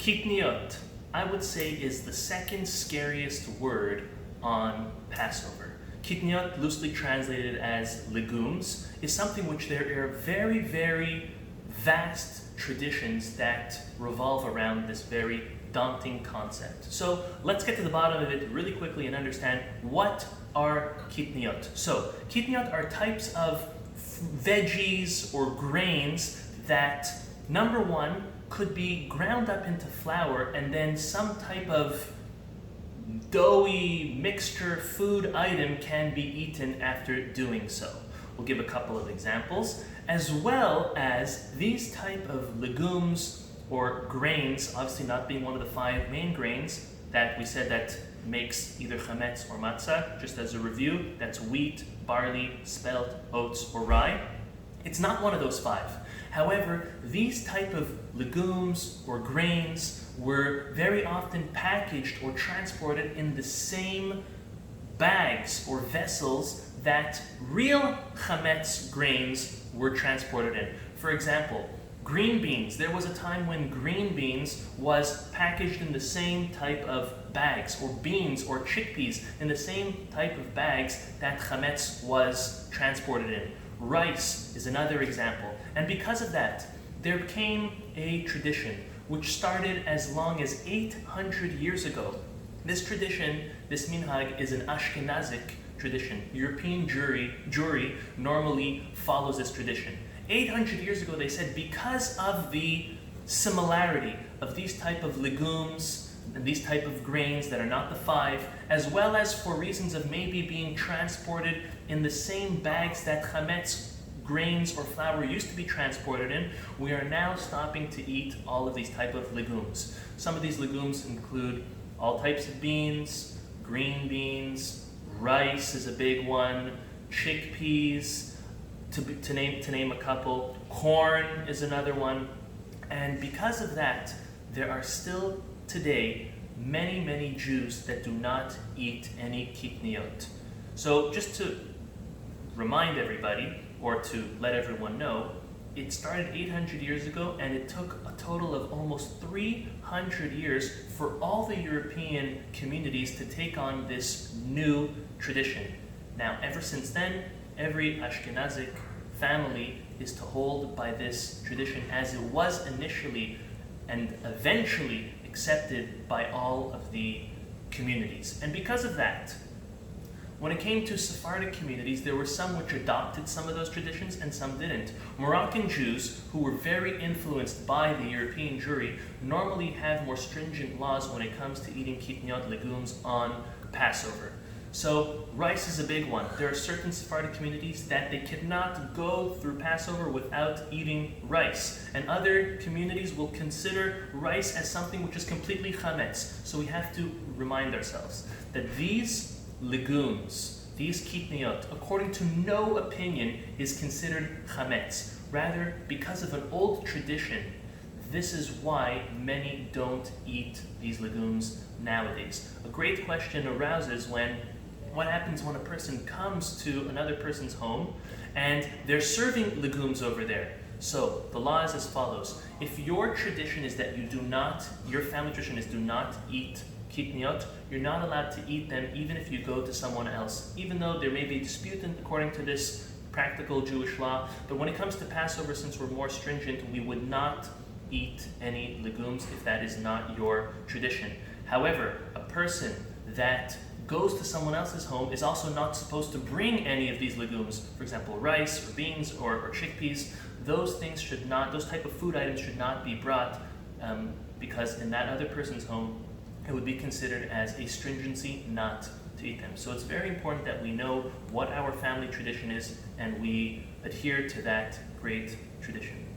Kitniyot, I would say, is the second scariest word on Passover. Kitniyot, loosely translated as legumes, is something which there are very, very vast traditions that revolve around this very daunting concept. So let's get to the bottom of it really quickly and understand what are kitniyot. So kitniyot are types of veggies or grains that, number one, could be ground up into flour and then some type of doughy mixture food item can be eaten after doing so. We'll give a couple of examples, as well as these type of legumes or grains, obviously not being one of the 5 main grains that we said that makes either chametz or matzah. Just as a review, that's wheat, barley, spelt, oats, or rye. It's not one of those 5. However, these type of legumes or grains were very often packaged or transported in the same bags or vessels that real chametz grains were transported in. For example, green beans. There was a time when green beans was packaged in the same type of bags, or beans or chickpeas in the same type of bags that chametz was transported in. Rice is another example. And because of that, there came a tradition which started as long as 800 years ago. This tradition, this minhag, is an Ashkenazic tradition. European Jewry normally follows this tradition. 800 years ago, they said, because of the similarity of these type of legumes and these type of grains that are not the 5, as well as for reasons of maybe being transported in the same bags that chametz grains or flour used to be transported in, we are now stopping to eat all of these type of legumes. Some of these legumes include all types of beans, green beans, rice is a big one, chickpeas, to name a couple. Corn is another one. And because of that, there are still today many Jews that do not eat any kitniyot. So just to remind everybody, or to let everyone know, it started 800 years ago, and it took a total of almost 300 years for all the European communities to take on this new tradition. Now, ever since then, every Ashkenazic family is to hold by this tradition as it was initially and eventually accepted by all of the communities. And because of that, when it came to Sephardic communities, there were some which adopted some of those traditions and some didn't. Moroccan Jews, who were very influenced by the European Jewry, normally have more stringent laws when it comes to eating kitniyot legumes on Passover. So rice is a big one. There are certain Sephardic communities that they cannot go through Passover without eating rice. And other communities will consider rice as something which is completely chametz. So we have to remind ourselves that these legumes, these kitniyot, according to no opinion, is considered chametz. Rather, because of an old tradition, this is why many don't eat these legumes nowadays. A great question arises what happens when a person comes to another person's home and they're serving legumes over there. So the law is as follows. If your tradition is that your family tradition is do not eat kitniyot, you're not allowed to eat them even if you go to someone else, even though there may be a dispute according to this practical Jewish law. But when it comes to Passover, since we're more stringent, we would not eat any legumes if that is not your tradition. However, a person that goes to someone else's home is also not supposed to bring any of these legumes, for example, rice or beans or chickpeas. Those type of food items should not be brought because in that other person's home, it would be considered as a stringency not to eat them. So it's very important that we know what our family tradition is and we adhere to that great tradition.